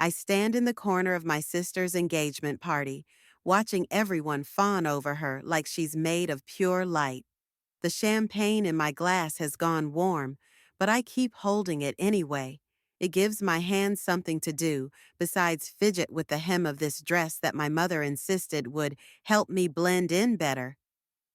I stand in the corner of my sister's engagement party, watching everyone fawn over her like she's made of pure light. The champagne in my glass has gone warm, but I keep holding it anyway. It gives my hands something to do besides fidget with the hem of this dress that my mother insisted would help me blend in better.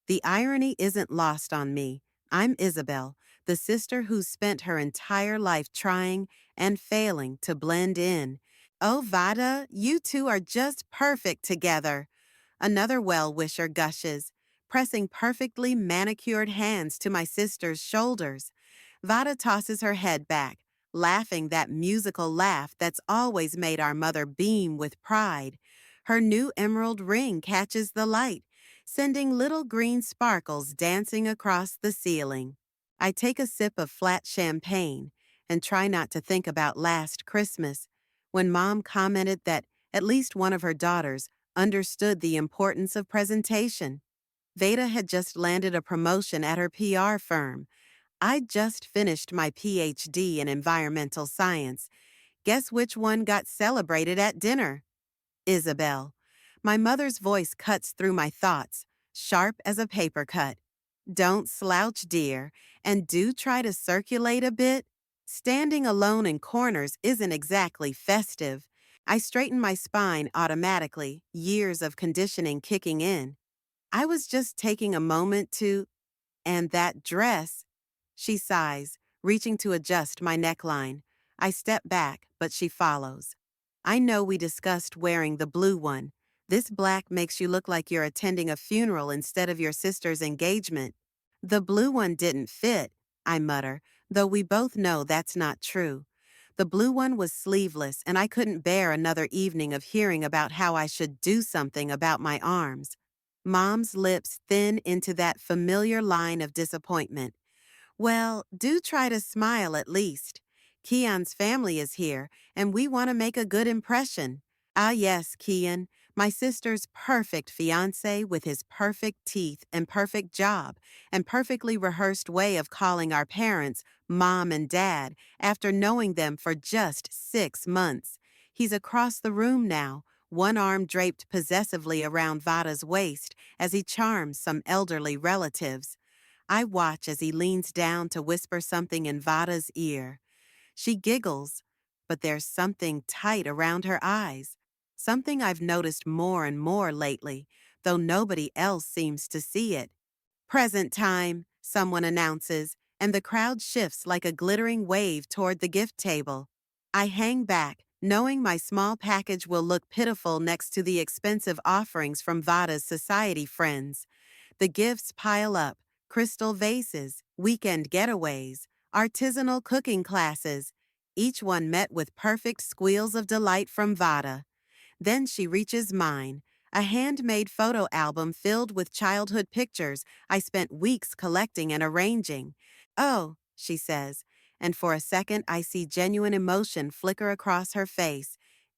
The irony isn't lost on me. I'm Isabel, the sister who's spent her entire life trying and failing to blend in. Oh, Vada, you two are just perfect together. Another well-wisher gushes, pressing perfectly manicured hands to my sister's shoulders. Vada tosses her head back, laughing that musical laugh that's always made our mother beam with pride. Her new emerald ring catches the light, sending little green sparkles dancing across the ceiling. I take a sip of flat champagne and try not to think about last Christmas, when Mom commented that at least one of her daughters understood the importance of presentation. Veda had just landed a promotion at her PR firm. I just finished my PhD in environmental science. Guess which one got celebrated at dinner? Isabel. My mother's voice cuts through my thoughts, sharp as a paper cut. Don't slouch, dear, and do try to circulate a bit. Standing alone in corners isn't exactly festive. I straighten my spine automatically, years of conditioning kicking in. I was just taking a moment to, and that dress. She sighs, reaching to adjust my neckline. I step back, but she follows. I know we discussed wearing the blue one. This black makes you look like you're attending a funeral instead of your sister's engagement. The blue one didn't fit, I mutter, though we both know that's not true. The blue one was sleeveless, and I couldn't bear another evening of hearing about how I should do something about my arms. Mom's lips thin into that familiar line of disappointment. Well, do try to smile at least. Keon's family is here, and we want to make a good impression. Ah yes, Keon, my sister's perfect fiancé with his perfect teeth and perfect job, and perfectly rehearsed way of calling our parents Mom and Dad after knowing them for just 6 months. He's across the room now, one arm draped possessively around Vada's waist as he charms some elderly relatives. I watch as he leans down to whisper something in Vada's ear. She giggles, but there's something tight around her eyes, something I've noticed more and more lately, though nobody else seems to see it. Present time, someone announces, and the crowd shifts like a glittering wave toward the gift table. I hang back, knowing my small package will look pitiful next to the expensive offerings from Vada's society friends. The gifts pile up: crystal vases, weekend getaways, artisanal cooking classes, each one met with perfect squeals of delight from Vada. Then she reaches mine, a handmade photo album filled with childhood pictures I spent weeks collecting and arranging. Oh, she says, and for a second I see genuine emotion flicker across her face.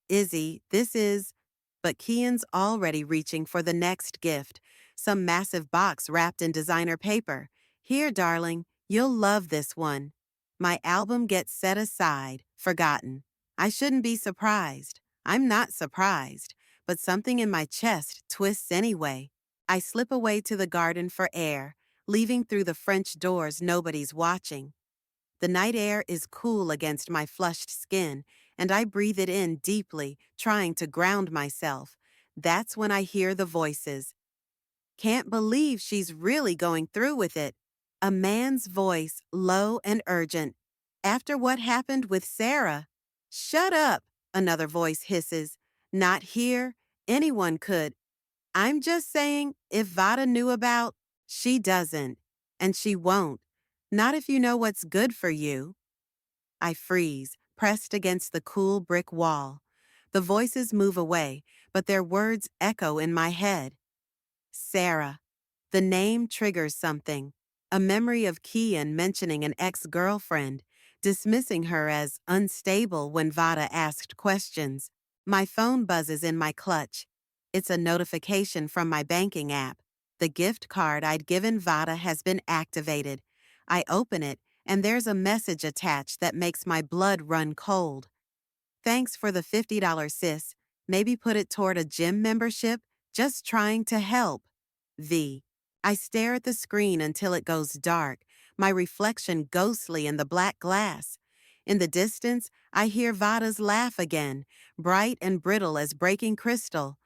Izzy, this is... But Kian's already reaching for the next gift, some massive box wrapped in designer paper. Here, darling, you'll love this one. My album gets set aside, forgotten. I shouldn't be surprised. I'm not surprised, but something in my chest twists anyway. I slip away to the garden for air, leaving through the French doors nobody's watching. The night air is cool against my flushed skin, and I breathe it in deeply, trying to ground myself. That's when I hear the voices. Can't believe she's really going through with it. A man's voice, low and urgent. After what happened with Sarah. Shut up, another voice hisses. Not here. Anyone could. I'm just saying, if Vada knew about, she doesn't. And she won't. Not if you know what's good for you. I freeze, pressed against the cool brick wall. The voices move away, but their words echo in my head. Sarah. The name triggers something. A memory of Kian mentioning an ex-girlfriend, dismissing her as unstable when Vada asked questions. My phone buzzes in my clutch. It's a notification from my banking app. The gift card I'd given Vada has been activated. I open it, and there's a message attached that makes my blood run cold. Thanks for the $50, sis. Maybe put it toward a gym membership? Just trying to help. V. I stare at the screen until it goes dark, my reflection ghostly in the black glass. In the distance, I hear Vada's laugh again, bright and brittle as breaking crystal.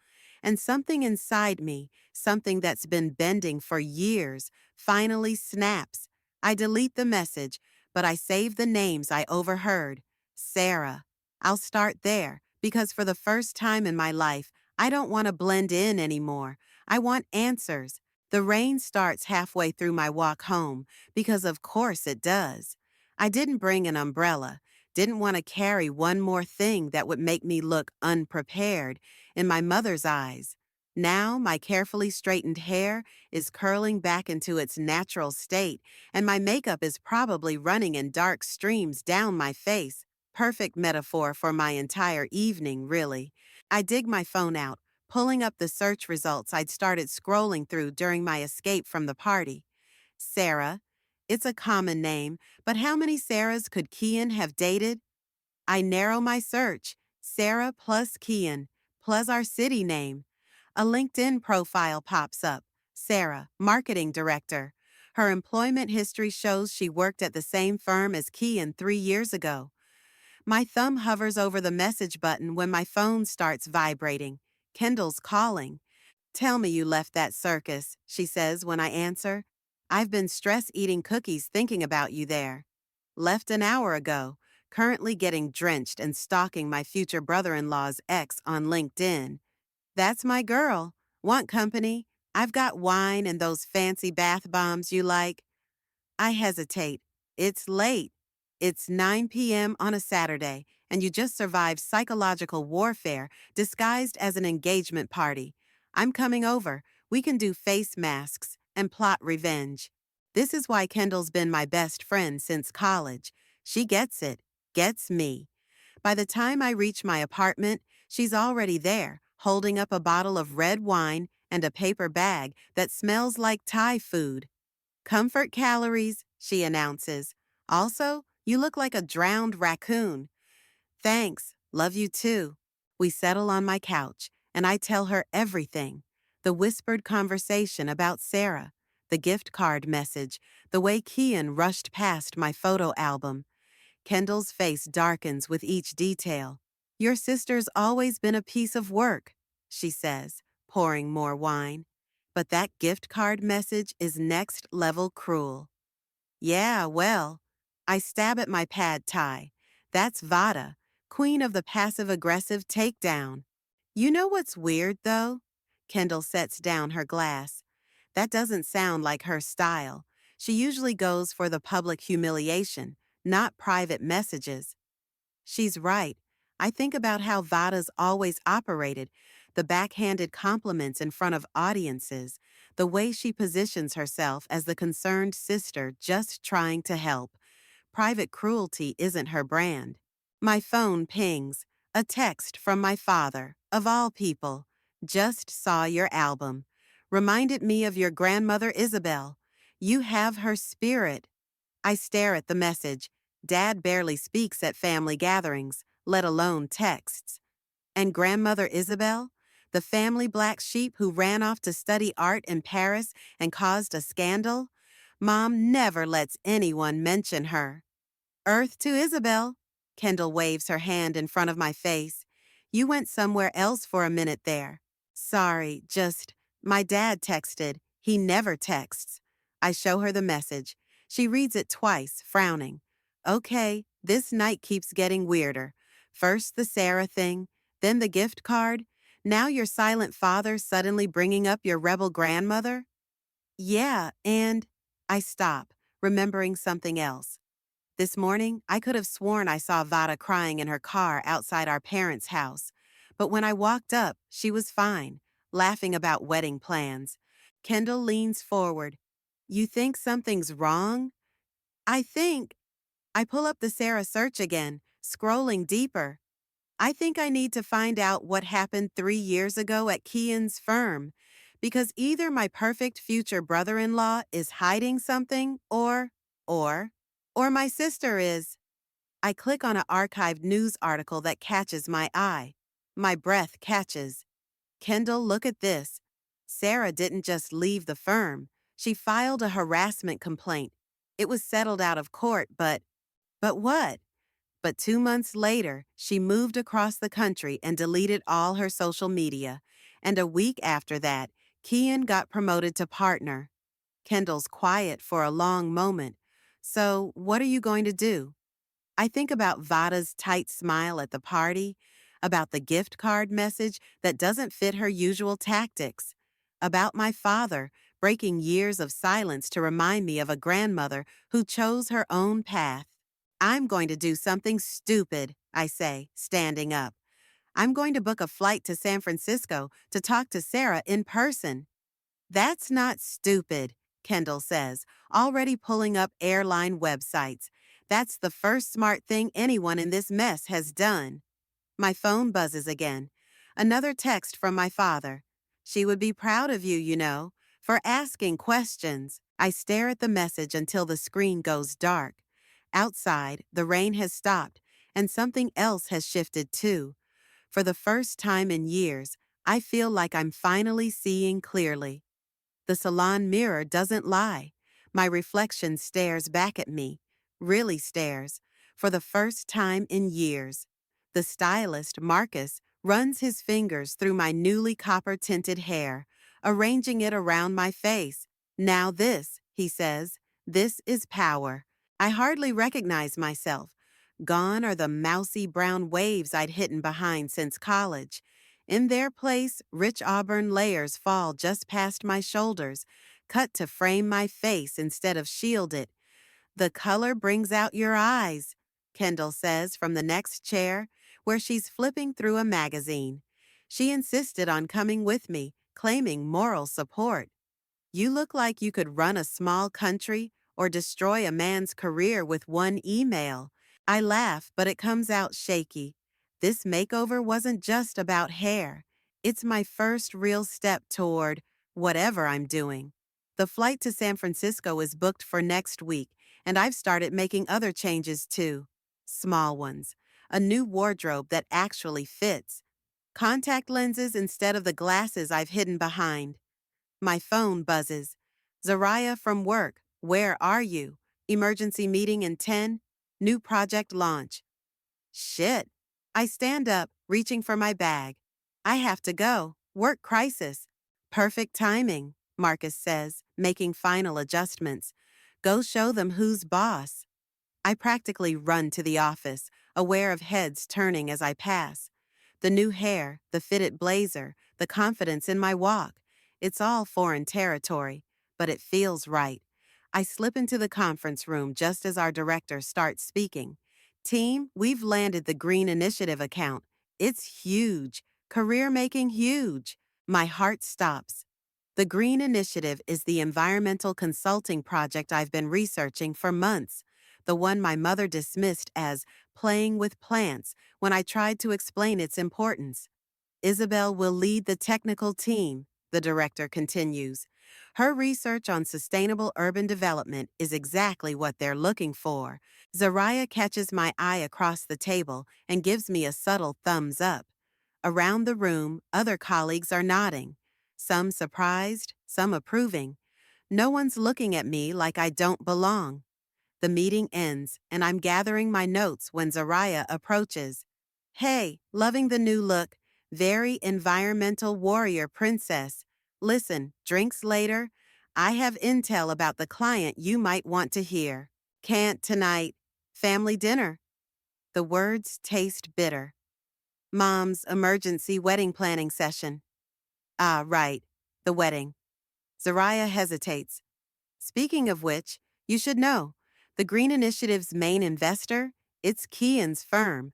And something inside me, something that's been bending for years, finally snaps. I delete the message, but I save the names I overheard. Sarah. I'll start there, because for the first time in my life, I don't want to blend in anymore. I want answers. The rain starts halfway through my walk home, because of course it does. I didn't bring an umbrella, didn't want to carry one more thing that would make me look unprepared in my mother's eyes. Now, my carefully straightened hair is curling back into its natural state, and my makeup is probably running in dark streams down my face. Perfect metaphor for my entire evening, really. I dig my phone out, pulling up the search results I'd started scrolling through during my escape from the party. Sarah. It's a common name, but how many Sarahs could Kian have dated? I narrow my search. Sarah plus Kian, plus our city name. A LinkedIn profile pops up. Sarah, marketing director. Her employment history shows she worked at the same firm as Kian 3 years ago. My thumb hovers over the message button when my phone starts vibrating. Kendall's calling. Tell me you left that circus, she says when I answer. I've been stress eating cookies thinking about you there. Left an hour ago, currently getting drenched and stalking my future brother-in-law's ex on LinkedIn. That's my girl. Want company? I've got wine and those fancy bath bombs you like. I hesitate. It's late. It's 9 p.m. on a Saturday, and you just survived psychological warfare disguised as an engagement party. I'm coming over. We can do face masks and plot revenge. This is why Kendall's been my best friend since college. She gets it, gets me. By the time I reach my apartment, she's already there, holding up a bottle of red wine and a paper bag that smells like Thai food. Comfort calories, she announces. Also, you look like a drowned raccoon. Thanks, love you too. We settle on my couch, and I tell her everything. The whispered conversation about Sarah, the gift card message, the way Kian rushed past my photo album. Kendall's face darkens with each detail. Your sister's always been a piece of work, she says, pouring more wine. But that gift card message is next level cruel. Yeah, well, I stab at my pad thai. That's Vada, queen of the passive-aggressive takedown. You know what's weird, though? Kendall sets down her glass. That doesn't sound like her style. She usually goes for the public humiliation, not private messages. She's right. I think about how Vada's always operated, the backhanded compliments in front of audiences, the way she positions herself as the concerned sister just trying to help. Private cruelty isn't her brand. My phone pings. A text from my father, of all people. Just saw your album. Reminded me of your grandmother Isabel. You have her spirit. I stare at the message. Dad barely speaks at family gatherings, let alone texts. And grandmother Isabel? The family black sheep who ran off to study art in Paris and caused a scandal? Mom never lets anyone mention her. Earth to Isabel. Kendall waves her hand in front of my face. You went somewhere else for a minute there. Sorry, my dad texted. He never texts. I show her the message. She reads it twice, frowning. Okay, this night keeps getting weirder. First the Sarah thing, then the gift card. Now your silent father suddenly bringing up your rebel grandmother? Yeah, and I stop, remembering something else. This morning, I could have sworn I saw Vada crying in her car outside our parents' house. But when I walked up, she was fine, laughing about wedding plans. Kendall leans forward. You think something's wrong? I think. I pull up the Sarah search again, scrolling deeper. I think I need to find out what happened 3 years ago at Kian's firm, because either my perfect future brother-in-law is hiding something or my sister is. I click on an archived news article that catches my eye. My breath catches. Kendall, look at this. Sarah didn't just leave the firm. She filed a harassment complaint. It was settled out of court, but what? But 2 months later, she moved across the country and deleted all her social media. And a week after that, Kian got promoted to partner. Kendall's quiet for a long moment. So, what are you going to do? I think about Vada's tight smile at the party, about the gift card message that doesn't fit her usual tactics, about my father breaking years of silence to remind me of a grandmother who chose her own path. I'm going to do something stupid, I say, standing up. I'm going to book a flight to San Francisco to talk to Sarah in person. That's not stupid, Kendall says, already pulling up airline websites. That's the first smart thing anyone in this mess has done. My phone buzzes again. Another text from my father. She would be proud of you, for asking questions. I stare at the message until the screen goes dark. Outside, the rain has stopped, and something else has shifted too. For the first time in years, I feel like I'm finally seeing clearly. The salon mirror doesn't lie. My reflection stares back at me, really stares, for the first time in years. The stylist, Marcus, runs his fingers through my newly copper-tinted hair, arranging it around my face. Now this, he says, this is power. I hardly recognize myself. Gone are the mousy brown waves I'd hidden behind since college. In their place, rich auburn layers fall just past my shoulders, cut to frame my face instead of shield it. The color brings out your eyes, Kendall says from the next chair, where she's flipping through a magazine. She insisted on coming with me, claiming moral support. You look like you could run a small country or destroy a man's career with one email. I laugh, but it comes out shaky. This makeover wasn't just about hair. It's my first real step toward whatever I'm doing. The flight to San Francisco is booked for next week, and I've started making other changes too. Small ones. A new wardrobe that actually fits. Contact lenses instead of the glasses I've hidden behind. My phone buzzes. Zariah from work. Where are you? Emergency meeting in 10. New project launch. Shit. I stand up, reaching for my bag. I have to go. Work crisis. Perfect timing, Marcus says, making final adjustments. Go show them who's boss. I practically run to the office, aware of heads turning as I pass. The new hair, the fitted blazer, the confidence in my walk. It's all foreign territory, but it feels right. I slip into the conference room just as our director starts speaking. Team, we've landed the Green Initiative account. It's huge. Career-making huge. My heart stops. The Green Initiative is the environmental consulting project I've been researching for months, the one my mother dismissed as playing with plants when I tried to explain its importance. Isabel will lead the technical team, the director continues. Her research on sustainable urban development is exactly what they're looking for. Zariah catches my eye across the table and gives me a subtle thumbs up. Around the room, other colleagues are nodding. Some surprised, some approving. No one's looking at me like I don't belong. The meeting ends, and I'm gathering my notes when Zariah approaches. Hey, loving the new look. Very environmental warrior princess. Listen, drinks later. I have intel about the client you might want to hear. Can't tonight. Family dinner. The words taste bitter. Mom's emergency wedding planning session. Ah, right. The wedding. Zariah hesitates. Speaking of which, you should know, the Green Initiative's main investor, it's Kian's firm.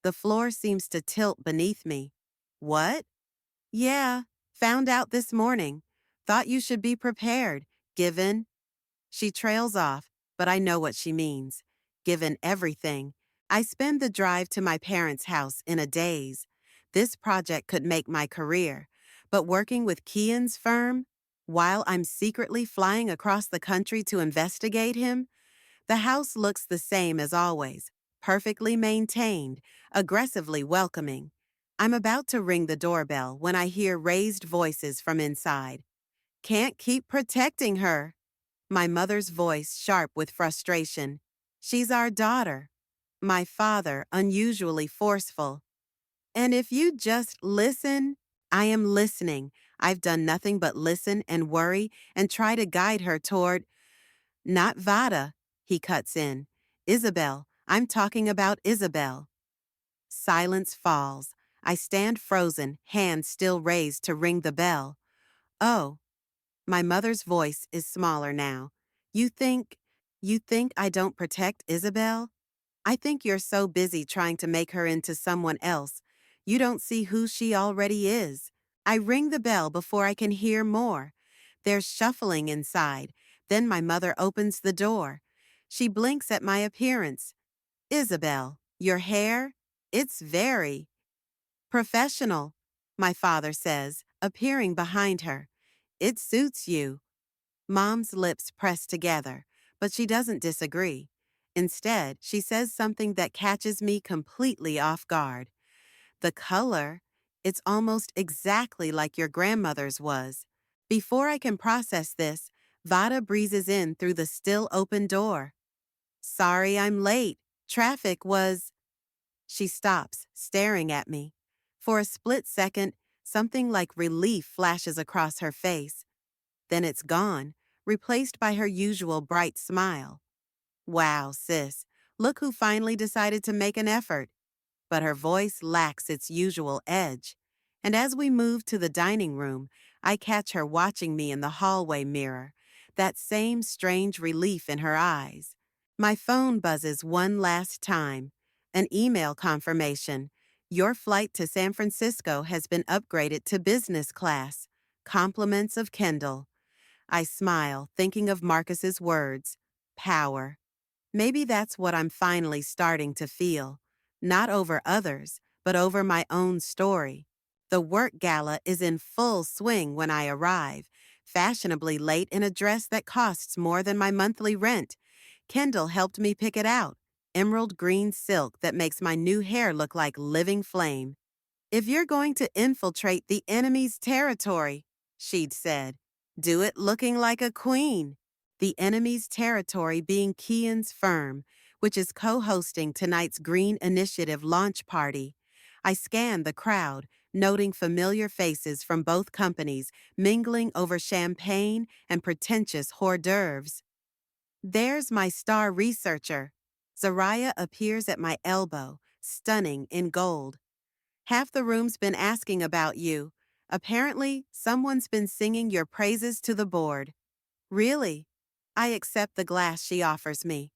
The floor seems to tilt beneath me. What? Yeah, found out this morning. Thought you should be prepared, given. She trails off, but I know what she means. Given everything. I spend the drive to my parents' house in a daze. This project could make my career, but working with Kian's firm, while I'm secretly flying across the country to investigate him, the house looks the same as always. perfectly maintained, aggressively welcoming. I'm about to ring the doorbell when I hear raised voices from inside. Can't keep protecting her. My mother's voice sharp with frustration. She's our daughter. My father, unusually forceful. And if you just listen, I am listening. I've done nothing but listen and worry and try to guide her toward, not Vada, he cuts in. Isabel, I'm talking about Isabel. Silence falls. I stand frozen, hand still raised to ring the bell. Oh, my mother's voice is smaller now. You think, you think I don't protect Isabel? I think you're so busy trying to make her into someone else. You don't see who she already is. I ring the bell before I can hear more. There's shuffling inside. Then my mother opens the door. She blinks at my appearance. Isabel, your hair? It's very professional, my father says, appearing behind her. It suits you. Mom's lips press together, but she doesn't disagree. Instead, she says something that catches me completely off guard. The color, it's almost exactly like your grandmother's was. Before I can process this, Vada breezes in through the still open door. Sorry I'm late. Traffic was. She stops, staring at me. For a split second, something like relief flashes across her face. Then it's gone, replaced by her usual bright smile. Wow, sis, look who finally decided to make an effort. But her voice lacks its usual edge. And as we move to the dining room, I catch her watching me in the hallway mirror, that same strange relief in her eyes. My phone buzzes one last time. An email confirmation. Your flight to San Francisco has been upgraded to business class. Compliments of Kendall. I smile, thinking of Marcus's words. Power. Maybe that's what I'm finally starting to feel. Not over others, but over my own story. The work gala is in full swing when I arrive, fashionably late in a dress that costs more than my monthly rent. Kendall helped me pick it out. Emerald green silk that makes my new hair look like living flame. If you're going to infiltrate the enemy's territory, she'd said, do it looking like a queen. The enemy's territory being Kian's firm, which is co-hosting tonight's Green Initiative launch party. I scanned the crowd, noting familiar faces from both companies mingling over champagne and pretentious hors d'oeuvres. There's my star researcher. Zariah appears at my elbow, stunning in gold. Half the room's been asking about you. Apparently, someone's been singing your praises to the board. Really? I accept the glass she offers me.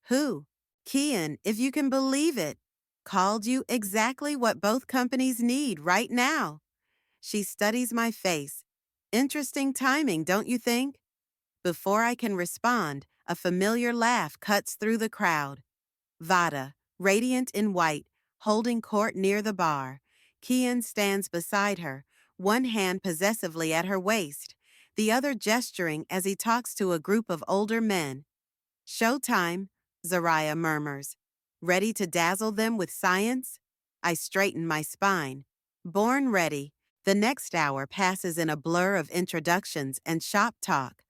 Who? Kian, if you can believe it. Called you exactly what both companies need right now. She studies my face. Interesting timing, don't you think? Before I can respond, a familiar laugh cuts through the crowd. Vada, radiant in white, holding court near the bar. Kian stands beside her, one hand possessively at her waist, the other gesturing as he talks to a group of older men. Showtime, Zariah murmurs. Ready to dazzle them with science? I straighten my spine. Born ready. The next hour passes in a blur of introductions and shop talk.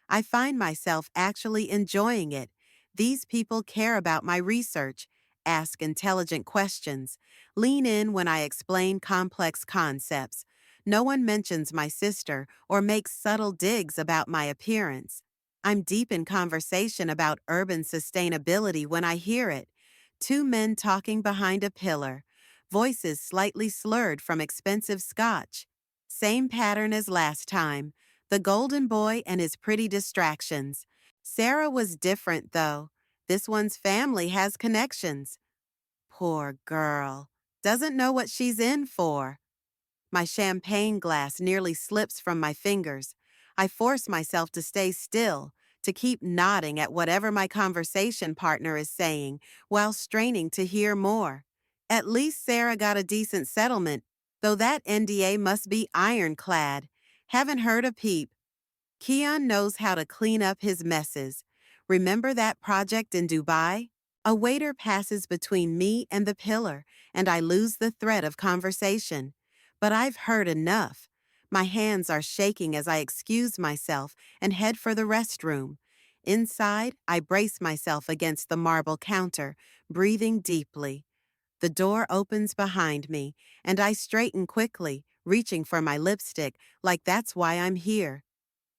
I find myself actually enjoying it. These people care about my research, ask intelligent questions, lean in when I explain complex concepts. No one mentions my sister or makes subtle digs about my appearance. I'm deep in conversation about urban sustainability when I hear it. Two men talking behind a pillar, voices slightly slurred from expensive scotch. Same pattern as last time. The golden boy and his pretty distractions. Sarah was different, though. This one's family has connections. Poor girl. Doesn't know what she's in for. My champagne glass nearly slips from my fingers. I force myself to stay still, to keep nodding at whatever my conversation partner is saying, while straining to hear more. At least Sarah got a decent settlement, though that NDA must be ironclad. Haven't heard a peep. Kian knows how to clean up his messes. Remember that project in Dubai? A waiter passes between me and the pillar, and I lose the thread of conversation. But I've heard enough. My hands are shaking as I excuse myself and head for the restroom. Inside, I brace myself against the marble counter, breathing deeply. The door opens behind me, and I straighten quickly, reaching for my lipstick, like that's why I'm here.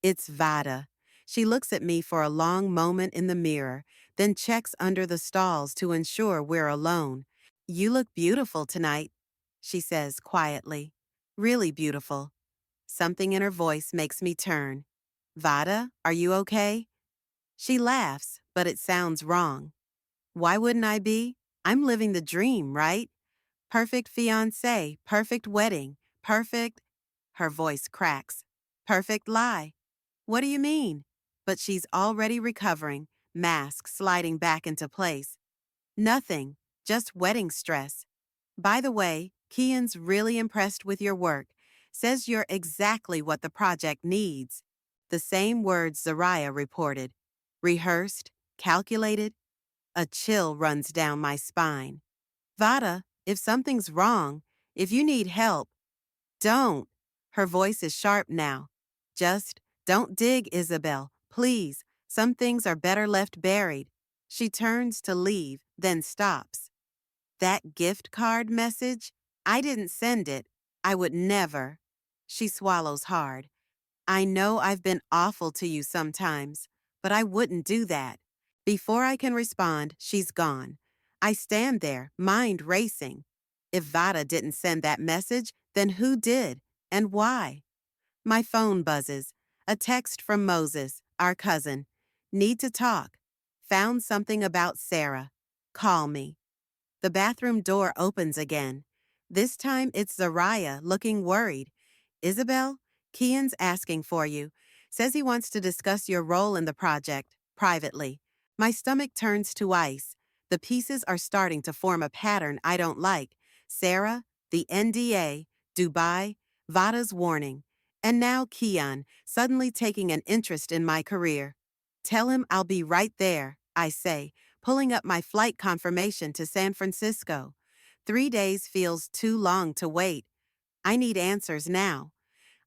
It's Vada. She looks at me for a long moment in the mirror, then checks under the stalls to ensure we're alone. You look beautiful tonight, she says quietly. Really beautiful. Something in her voice makes me turn. Vada, are you okay? She laughs, but it sounds wrong. Why wouldn't I be? I'm living the dream, right? Perfect fiancé, perfect wedding, perfect. Her voice cracks. Perfect lie. What do you mean? But she's already recovering, mask sliding back into place. Nothing, just wedding stress. By the way, Kian's really impressed with your work. Says you're exactly what the project needs. The same words Zariah reported. Rehearsed, calculated. A chill runs down my spine. Vada, if something's wrong, if you need help, don't. Her voice is sharp now. Just don't dig, Isabel. Please. Some things are better left buried. She turns to leave, then stops. That gift card message? I didn't send it. I would never. She swallows hard. I know I've been awful to you sometimes, but I wouldn't do that. Before I can respond, she's gone. I stand there, mind racing. If Vada didn't send that message, then who did? And why? My phone buzzes. A text from Moses, our cousin. Need to talk. Found something about Sarah. Call me. The bathroom door opens again. This time it's Zariah looking worried. Isabel, Kian's asking for you. Says he wants to discuss your role in the project, privately. My stomach turns to ice. The pieces are starting to form a pattern I don't like. Sarah, the NDA, Dubai, Vada's warning. And now Kian, suddenly taking an interest in my career. Tell him I'll be right there, I say, pulling up my flight confirmation to San Francisco. 3 days feels too long to wait. I need answers now.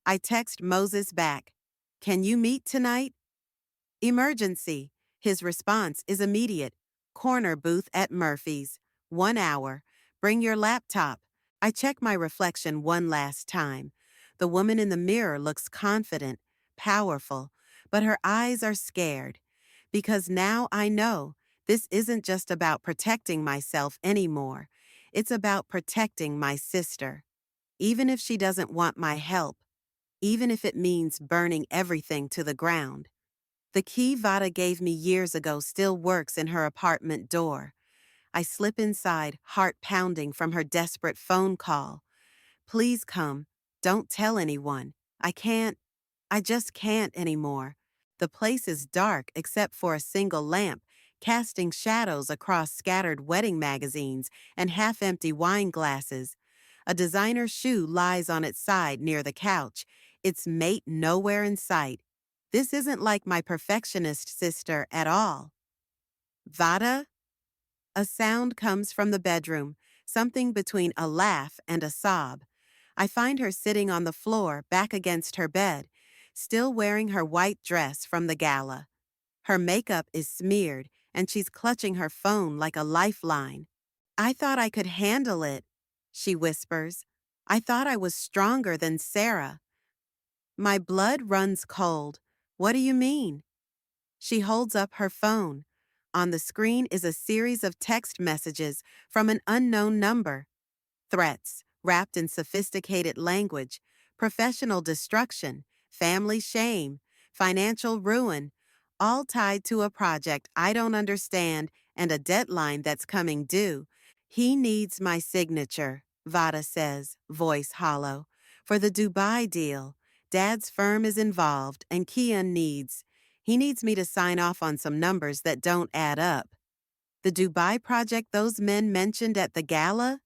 I text Moses back. Can you meet tonight? Emergency. His response is immediate. Corner booth at Murphy's. 1 hour. Bring your laptop. I check my reflection one last time. The woman in the mirror looks confident, powerful, but her eyes are scared. Because now I know this isn't just about protecting myself anymore. It's about protecting my sister. Even if she doesn't want my help, even if it means burning everything to the ground. The key Vada gave me years ago still works in her apartment door. I slip inside, heart pounding from her desperate phone call. Please come. Don't tell anyone. I just can't anymore. The place is dark except for a single lamp, casting shadows across scattered wedding magazines and half-empty wine glasses. A designer shoe lies on its side near the couch, its mate nowhere in sight. This isn't like my perfectionist sister at all. Vada? A sound comes from the bedroom, something between a laugh and a sob. I find her sitting on the floor, back against her bed, still wearing her white dress from the gala. Her makeup is smeared, and she's clutching her phone like a lifeline. I thought I could handle it, she whispers. I thought I was stronger than Sarah. My blood runs cold. What do you mean? She holds up her phone. On the screen is a series of text messages from an unknown number. Threats, wrapped in sophisticated language, professional destruction, family shame, financial ruin, all tied to a project I don't understand and a deadline that's coming due. He needs my signature, Vada says, voice hollow. For the Dubai deal, Dad's firm is involved and he needs me to sign off on some numbers that don't add up. The Dubai project those men mentioned at the gala?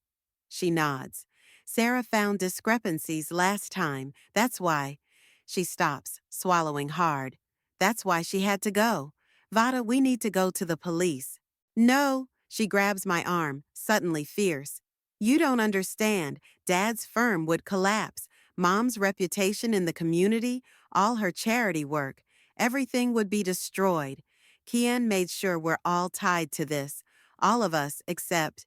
She nods. Sarah found discrepancies last time. That's why. She stops, swallowing hard. That's why she had to go. Vada, we need to go to the police. No, She grabs my arm, suddenly fierce. You don't understand. Dad's firm would collapse. Mom's reputation in the community, all her charity work, everything would be destroyed. Kian made sure we're all tied to this. All of us except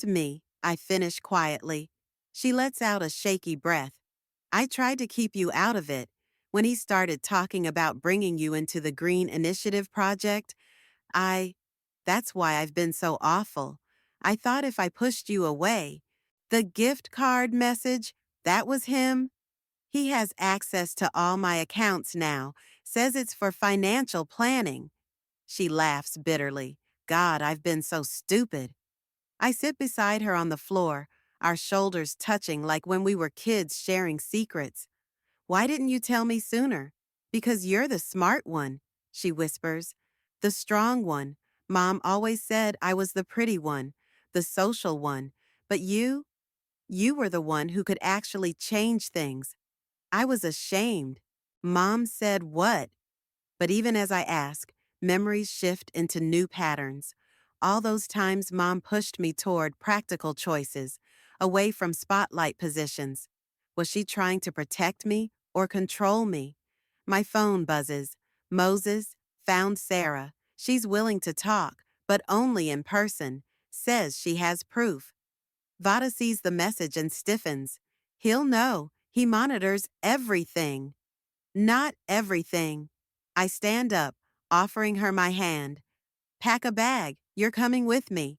me, I finish quietly. She lets out a shaky breath. I tried to keep you out of it. When he started talking about bringing you into the Green Initiative project, I. That's why I've been so awful. I thought if I pushed you away. The gift card message, that was him? He has access to all my accounts now, says it's for financial planning. She laughs bitterly. God, I've been so stupid. I sit beside her on the floor, our shoulders touching like when we were kids sharing secrets. Why didn't you tell me sooner? Because you're the smart one, she whispers. The strong one. Mom always said I was the pretty one, the social one. But you were the one who could actually change things. I was ashamed. Mom said what? But even as I ask, memories shift into new patterns. All those times Mom pushed me toward practical choices, away from spotlight positions. Was she trying to protect me or control me? My phone buzzes. Moses found Sarah. She's willing to talk, but only in person. Says she has proof. Vada sees the message and stiffens. He'll know. He monitors everything. Not everything. I stand up, offering her my hand. Pack a bag. You're coming with me.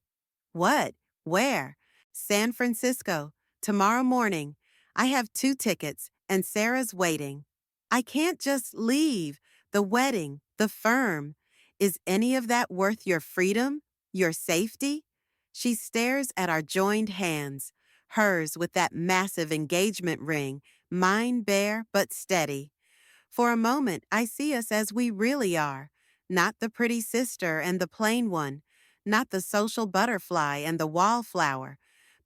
What? Where? San Francisco. Tomorrow morning. I have 2 tickets, and Sarah's waiting. I can't just leave. The wedding, the firm. Is any of that worth your freedom? Your safety? She stares at our joined hands, hers with that massive engagement ring, mine bare but steady. For a moment, I see us as we really are, not the pretty sister and the plain one, not the social butterfly and the wallflower,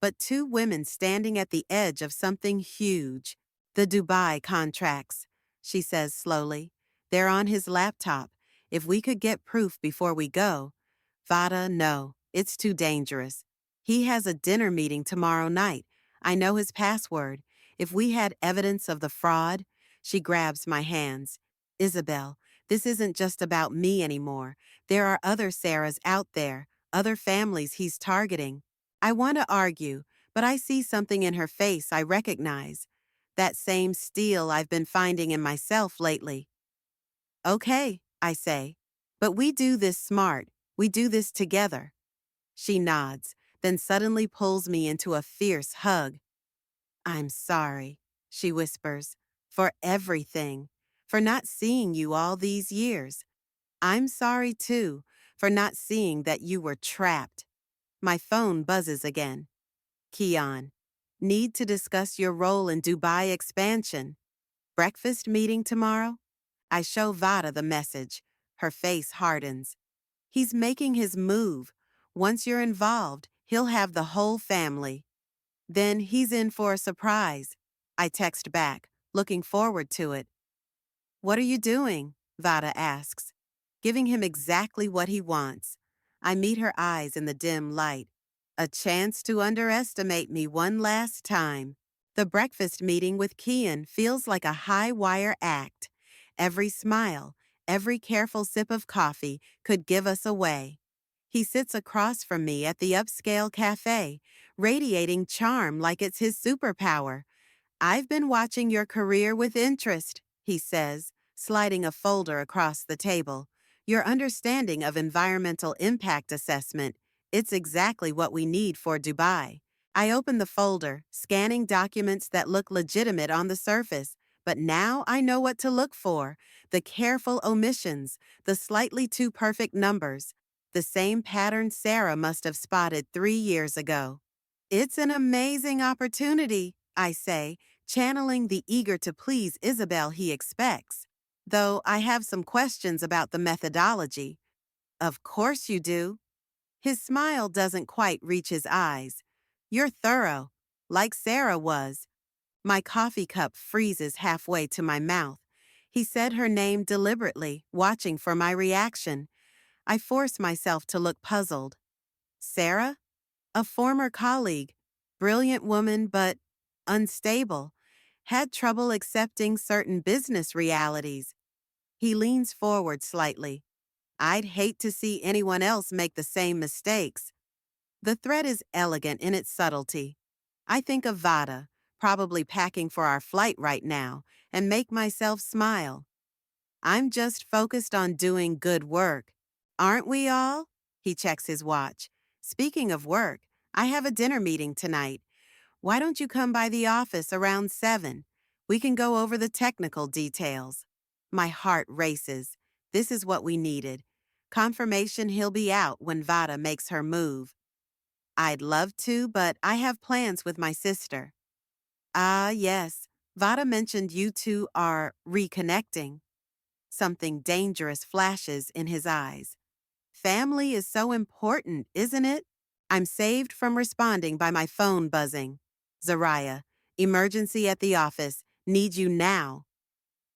but 2 women standing at the edge of something huge. The Dubai contracts, she says slowly. They're on his laptop. If we could get proof before we go. Vada, no, it's too dangerous. He has a dinner meeting tomorrow night. I know his password. If we had evidence of the fraud, she grabs my hands. Isabel, this isn't just about me anymore. There are other Sarahs out there, other families he's targeting. I want to argue, but I see something in her face I recognize. That same steel I've been finding in myself lately. Okay, I say. But we do this smart. We do this together. She nods, then suddenly pulls me into a fierce hug. I'm sorry, she whispers, for everything, for not seeing you all these years. I'm sorry, too, for not seeing that you were trapped. My phone buzzes again. Keon, need to discuss your role in Dubai expansion. Breakfast meeting tomorrow? I show Vada the message. Her face hardens. He's making his move. Once you're involved, he'll have the whole family. Then he's in for a surprise. I text back, looking forward to it. What are you doing? Vada asks, giving him exactly what he wants. I meet her eyes in the dim light. A chance to underestimate me one last time. The breakfast meeting with Kian feels like a high-wire act. Every smile, every careful sip of coffee could give us away. He sits across from me at the upscale cafe, radiating charm like it's his superpower. I've been watching your career with interest, he says, sliding a folder across the table. Your understanding of environmental impact assessment, it's exactly what we need for Dubai. I open the folder, scanning documents that look legitimate on the surface, but now I know what to look for. The careful omissions, the slightly too perfect numbers, the same pattern Sarah must have spotted 3 years ago. It's an amazing opportunity, I say, channeling the eager-to-please Isabel he expects. Though I have some questions about the methodology. Of course you do. His smile doesn't quite reach his eyes. You're thorough, like Sarah was. My coffee cup freezes halfway to my mouth. He said her name deliberately, watching for my reaction. I force myself to look puzzled. Sarah? A former colleague. Brilliant woman, but unstable. Had trouble accepting certain business realities. He leans forward slightly. I'd hate to see anyone else make the same mistakes. The threat is elegant in its subtlety. I think of Vada, probably packing for our flight right now, and make myself smile. I'm just focused on doing good work. Aren't we all? He checks his watch. Speaking of work, I have a dinner meeting tonight. Why don't you come by the office around 7? We can go over the technical details. My heart races. This is what we needed. Confirmation he'll be out when Vada makes her move. I'd love to, but I have plans with my sister. Ah, yes. Vada mentioned you two are reconnecting. Something dangerous flashes in his eyes. Family is so important, isn't it? I'm saved from responding by my phone buzzing. Zariah, emergency at the office. Need you now.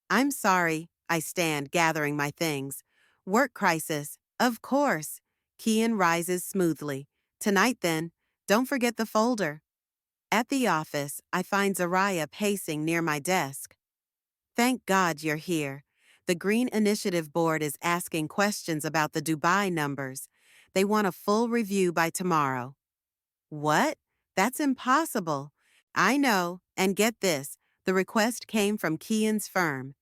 I'm sorry. I stand, gathering my things. Work crisis. Of course. Kian rises smoothly. Tonight then. Don't forget the folder. At the office, I find Zariah pacing near my desk. Thank God you're here. The Green Initiative Board is asking questions about the Dubai numbers. They want a full review by tomorrow. What? That's impossible. I know, and get this, the request came from Kian's firm.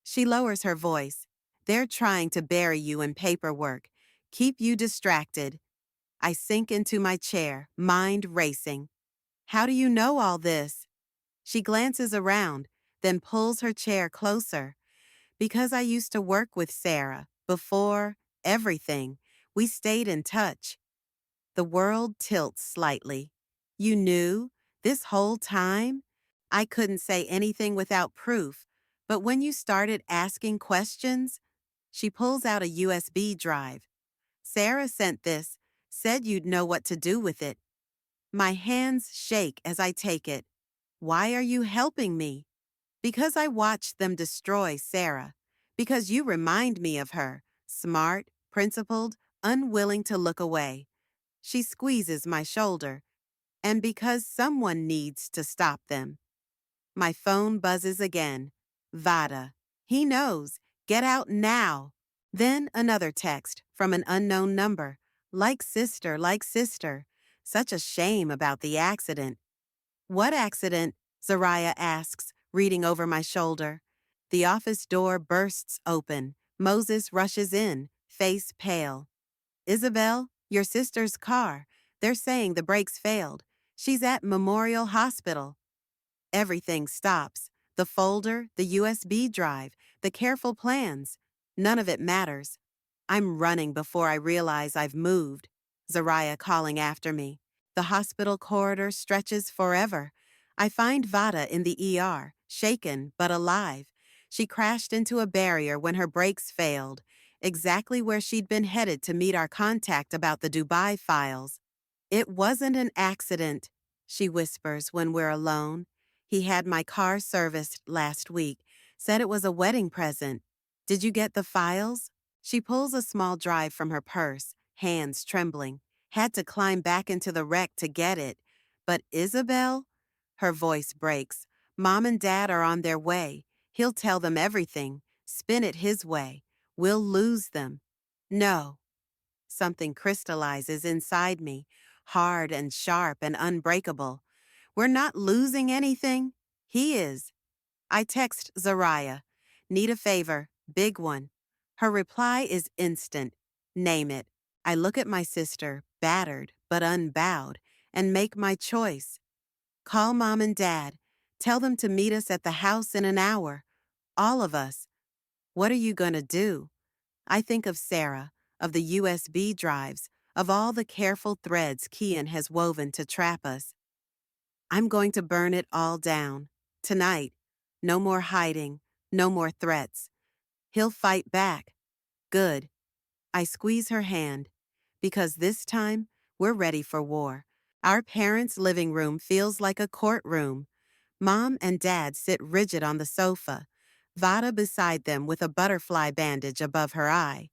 She lowers her voice. They're trying to bury you in paperwork, keep you distracted. I sink into my chair, mind racing. How do you know all this? She glances around, then pulls her chair closer. Because I used to work with Sarah, before everything, we stayed in touch. The world tilts slightly. You knew? This whole time? I couldn't say anything without proof, but when you started asking questions, she pulls out a USB drive. Sarah sent this, said you'd know what to do with it. My hands shake as I take it. Why are you helping me? Because I watched them destroy Sarah. Because you remind me of her, smart, principled, unwilling to look away. She squeezes my shoulder. And because someone needs to stop them. My phone buzzes again. Vada. He knows. Get out now. Then another text from an unknown number. Like sister, like sister. Such a shame about the accident. What accident? Zariah asks, reading over my shoulder. The office door bursts open. Moses rushes in, face pale. Isabel, your sister's car. They're saying the brakes failed. She's at Memorial Hospital. Everything stops. The folder, the USB drive, the careful plans. None of it matters. I'm running before I realize I've moved. Zariah calling after me. The hospital corridor stretches forever. I find Vada in the ER, shaken but alive. She crashed into a barrier when her brakes failed, exactly where she'd been headed to meet our contact about the Dubai files. It wasn't an accident, she whispers when we're alone. He had my car serviced last week, said it was a wedding present. Did you get the files? She pulls a small drive from her purse, hands trembling. Had to climb back into the wreck to get it. But Isabel? Her voice breaks. Mom and Dad are on their way. He'll tell them everything. Spin it his way. We'll lose them. No. Something crystallizes inside me, hard and sharp and unbreakable. We're not losing anything. He is. I text Zariah. Need a favor. Big one. Her reply is instant. Name it. I look at my sister, battered but unbowed, and make my choice. Call Mom and Dad. Tell them to meet us at the house in an hour. All of us. What are you going to do? I think of Sarah, of the USB drives, of all the careful threads Kian has woven to trap us. I'm going to burn it all down. Tonight. No more hiding. No more threats. He'll fight back. Good. I squeeze her hand. Because this time, we're ready for war. Our parents' living room feels like a courtroom. Mom and Dad sit rigid on the sofa, Vada beside them with a butterfly bandage above her eye.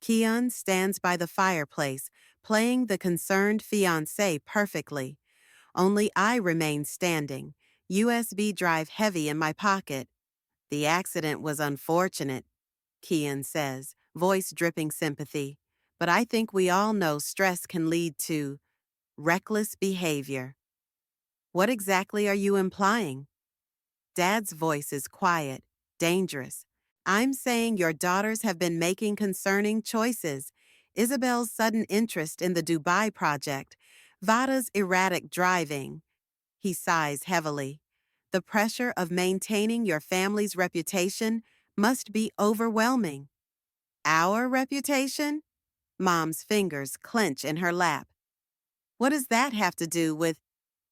Kian stands by the fireplace, playing the concerned fiancé perfectly. Only I remain standing, USB drive heavy in my pocket. The accident was unfortunate, Kian says, voice dripping sympathy. But I think we all know stress can lead to reckless behavior. What exactly are you implying? Dad's voice is quiet, dangerous. I'm saying your daughters have been making concerning choices. Isabel's sudden interest in the Dubai project, Vada's erratic driving. He sighs heavily. The pressure of maintaining your family's reputation must be overwhelming. Our reputation? Mom's fingers clench in her lap. What does that have to do with?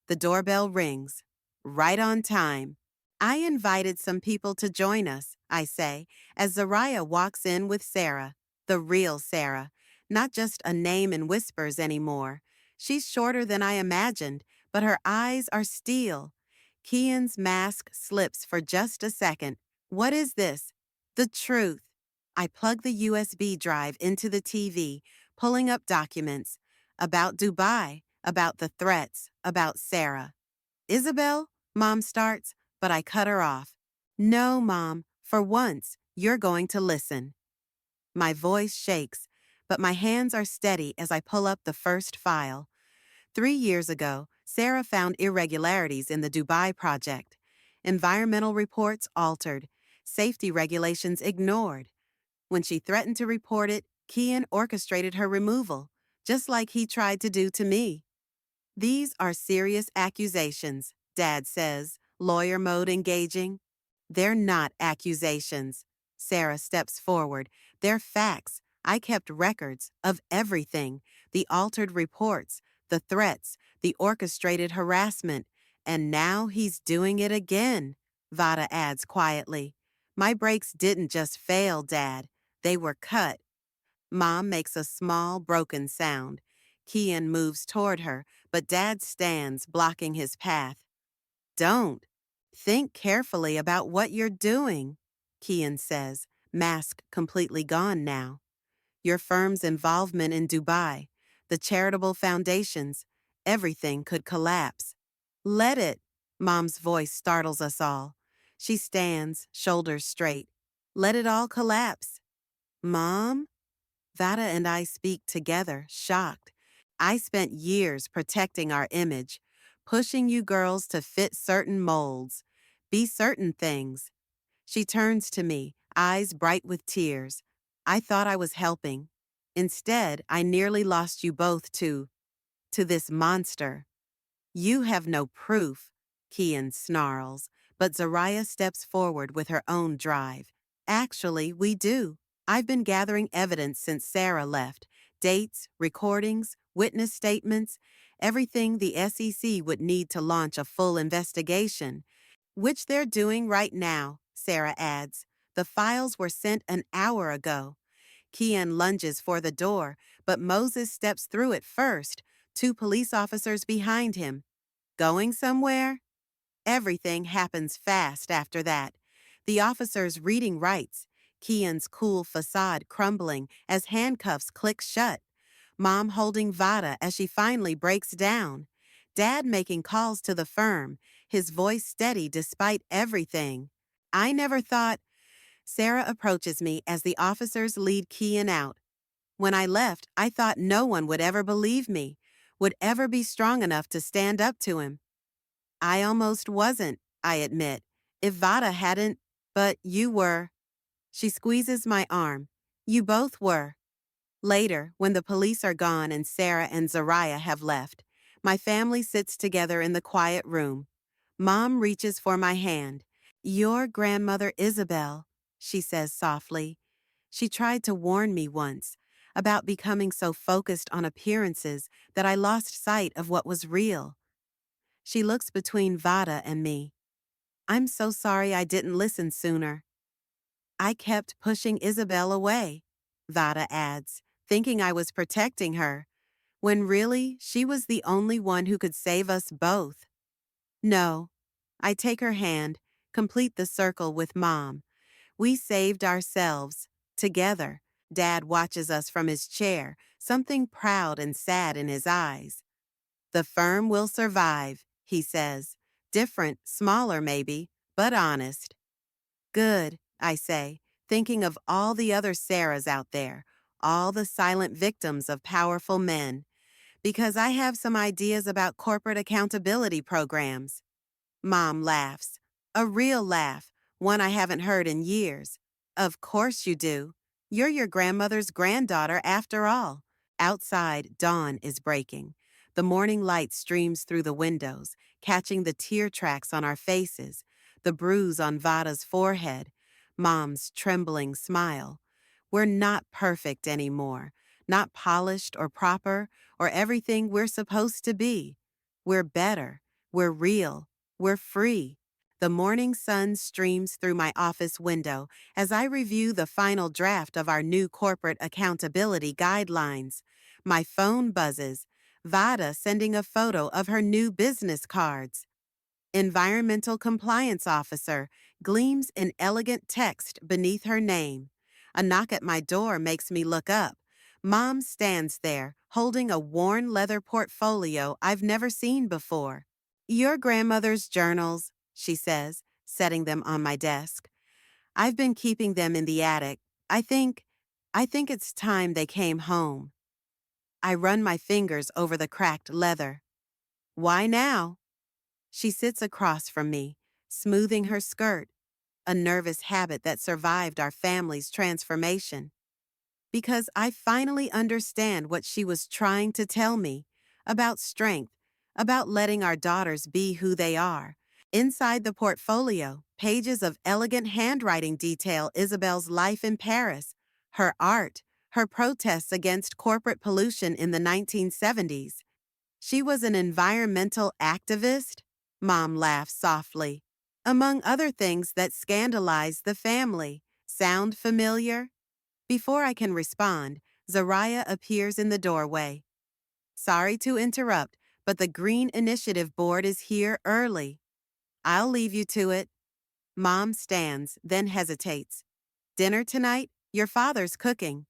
The doorbell rings. Right on time. I invited some people to join us, I say, as Zariah walks in with Sarah, the real Sarah, not just a name in whispers anymore. She's shorter than I imagined, but her eyes are steel. Kian's mask slips for just a second. What is this? The truth. I plug the USB drive into the TV, pulling up documents about Dubai, about the threats, about Sarah. Isabel? Mom starts, but I cut her off. No, Mom, for once, you're going to listen. My voice shakes, but my hands are steady as I pull up the first file. 3 years ago, Sarah found irregularities in the Dubai project. Environmental reports altered, safety regulations ignored. When she threatened to report it, Kian orchestrated her removal, just like he tried to do to me. These are serious accusations, Dad says, lawyer mode engaging. They're not accusations. Sarah steps forward. They're facts. I kept records of everything, the altered reports, the threats, the orchestrated harassment. And now he's doing it again, Vada adds quietly. My brakes didn't just fail, Dad. They were cut. Mom makes a small, broken sound. Kian moves toward her, but Dad stands, blocking his path. Don't. Think carefully about what you're doing, Kian says, mask completely gone now. Your firm's involvement in Dubai, the charitable foundations, everything could collapse. Let it. Mom's voice startles us all. She stands, shoulders straight. Let it all collapse. Mom? Vada and I speak together, shocked. I spent years protecting our image, pushing you girls to fit certain molds, be certain things. She turns to me, eyes bright with tears. I thought I was helping. Instead, I nearly lost you both to this monster. You have no proof, Kian snarls, but Zariah steps forward with her own drive. Actually, we do. I've been gathering evidence since Sarah left. Dates, recordings, witness statements, everything the SEC would need to launch a full investigation. Which they're doing right now, Sarah adds. The files were sent an hour ago. Kian lunges for the door, but Moses steps through it first, 2 police officers behind him. Going somewhere? Everything happens fast after that. The officer's reading rights, Kian's cool facade crumbling as handcuffs click shut, Mom holding Vada as she finally breaks down, Dad making calls to the firm, his voice steady despite everything. I never thought. Sarah approaches me as the officers lead Kian out. When I left, I thought no one would ever believe me, would ever be strong enough to stand up to him. I almost wasn't, I admit. If Vada hadn't, but you were. She squeezes my arm. You both were. Later, when the police are gone and Sarah and Zariah have left, my family sits together in the quiet room. Mom reaches for my hand. Your grandmother Isabel, she says softly. She tried to warn me once about becoming so focused on appearances that I lost sight of what was real. She looks between Vada and me. I'm so sorry I didn't listen sooner. I kept pushing Isabel away, Vada adds, thinking I was protecting her, when really she was the only one who could save us both. No. I take her hand, complete the circle with Mom. We saved ourselves, together. Dad watches us from his chair, something proud and sad in his eyes. The firm will survive, he says. Different, smaller maybe, but honest. Good, I say, thinking of all the other Sarahs out there, all the silent victims of powerful men, because I have some ideas about corporate accountability programs. Mom laughs. A real laugh, one I haven't heard in years. Of course you do. You're your grandmother's granddaughter after all. Outside, dawn is breaking. The morning light streams through the windows, catching the tear tracks on our faces, the bruise on Vada's forehead, Mom's trembling smile. We're not perfect anymore, not polished or proper or everything we're supposed to be. We're better. We're real. We're free. The morning sun streams through my office window as I review the final draft of our new corporate accountability guidelines. My phone buzzes. Vada sending a photo of her new business cards. Environmental Compliance Officer gleams in elegant text beneath her name. A knock at my door makes me look up. Mom stands there, holding a worn leather portfolio I've never seen before. Your grandmother's journals, she says, setting them on my desk. I've been keeping them in the attic. I think it's time they came home. I run my fingers over the cracked leather. Why now? She sits across from me, smoothing her skirt, a nervous habit that survived our family's transformation. Because I finally understand what she was trying to tell me about strength, about letting our daughters be who they are. Inside the portfolio, pages of elegant handwriting detail Isabel's life in Paris, her art, her protests against corporate pollution in the 1970s. She was an environmental activist? Mom laughs softly. Among other things that scandalize the family. Sound familiar? Before I can respond, Zariah appears in the doorway. Sorry to interrupt, but the Green Initiative Board is here early. I'll leave you to it. Mom stands, then hesitates. Dinner tonight? Your father's cooking.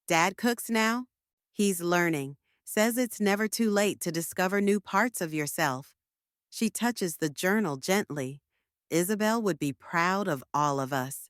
Dad cooks now? He's learning. Says it's never too late to discover new parts of yourself. She touches the journal gently. Isabel would be proud of all of us.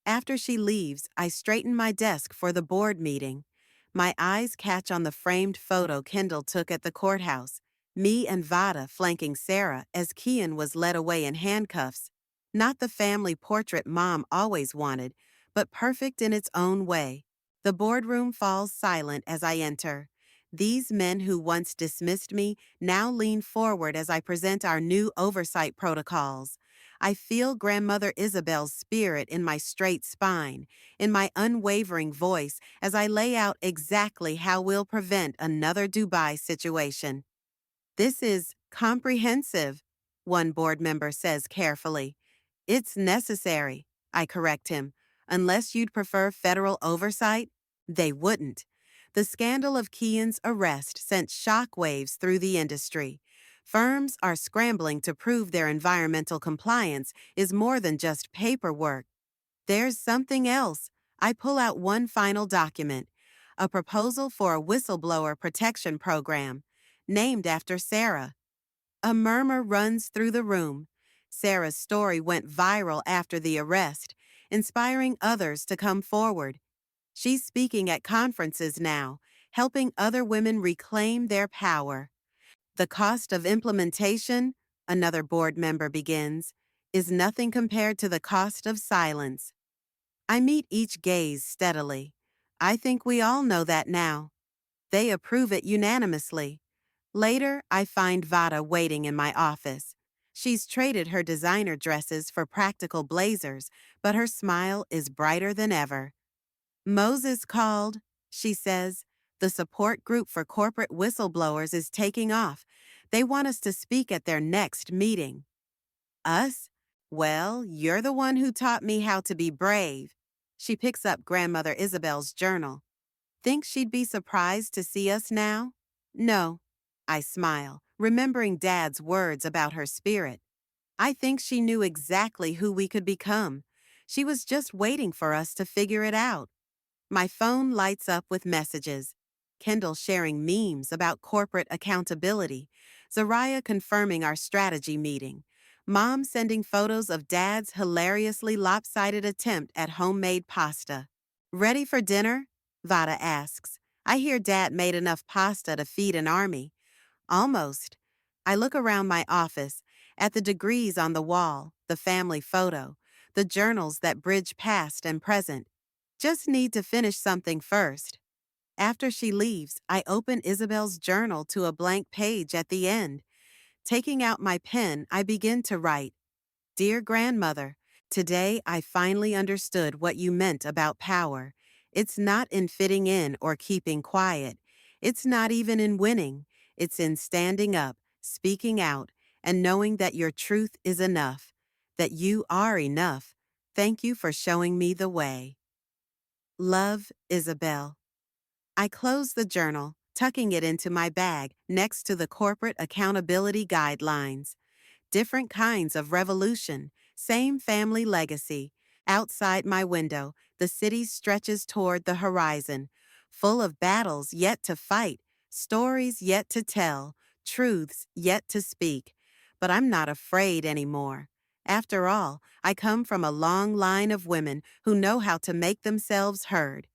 After she leaves, I straighten my desk for the board meeting. My eyes catch on the framed photo Kendall took at the courthouse, me and Vada flanking Sarah as Kian was led away in handcuffs. Not the family portrait Mom always wanted, but perfect in its own way. The boardroom falls silent as I enter. These men who once dismissed me now lean forward as I present our new oversight protocols. I feel Grandmother Isabel's spirit in my straight spine, in my unwavering voice as I lay out exactly how we'll prevent another Dubai situation. This is comprehensive, one board member says carefully. It's necessary, I correct him. Unless you'd prefer federal oversight, they wouldn't. The scandal of Kian's arrest sent shockwaves through the industry. Firms are scrambling to prove their environmental compliance is more than just paperwork. There's something else. I pull out one final document, a proposal for a whistleblower protection program, named after Sarah. A murmur runs through the room. Sarah's story went viral after the arrest, inspiring others to come forward. She's speaking at conferences now, helping other women reclaim their power. The cost of implementation, another board member begins, is nothing compared to the cost of silence. I meet each gaze steadily. I think we all know that now. They approve it unanimously. Later, I find Vada waiting in my office. She's traded her designer dresses for practical blazers, but her smile is brighter than ever. Moses called, she says. The support group for corporate whistleblowers is taking off. They want us to speak at their next meeting. Us? Well, you're the one who taught me how to be brave. She picks up Grandmother Isabel's journal. Think she'd be surprised to see us now? No. I smile, remembering Dad's words about her spirit. I think she knew exactly who we could become. She was just waiting for us to figure it out. My phone lights up with messages. Kendall sharing memes about corporate accountability, Zariah confirming our strategy meeting, Mom sending photos of Dad's hilariously lopsided attempt at homemade pasta. Ready for dinner? Vada asks. I hear Dad made enough pasta to feed an army. Almost. I look around my office, at the degrees on the wall, the family photo, the journals that bridge past and present. Just need to finish something first. After she leaves, I open Isabel's journal to a blank page at the end. Taking out my pen, I begin to write. Dear Grandmother, today I finally understood what you meant about power. It's not in fitting in or keeping quiet. It's not even in winning. It's in standing up, speaking out, and knowing that your truth is enough, that you are enough. Thank you for showing me the way. Love, Isabel. I close the journal, tucking it into my bag next to the corporate accountability guidelines. Different kinds of revolution, same family legacy. Outside my window, the city stretches toward the horizon, full of battles yet to fight, stories yet to tell, truths yet to speak. But I'm not afraid anymore. After all, I come from a long line of women who know how to make themselves heard.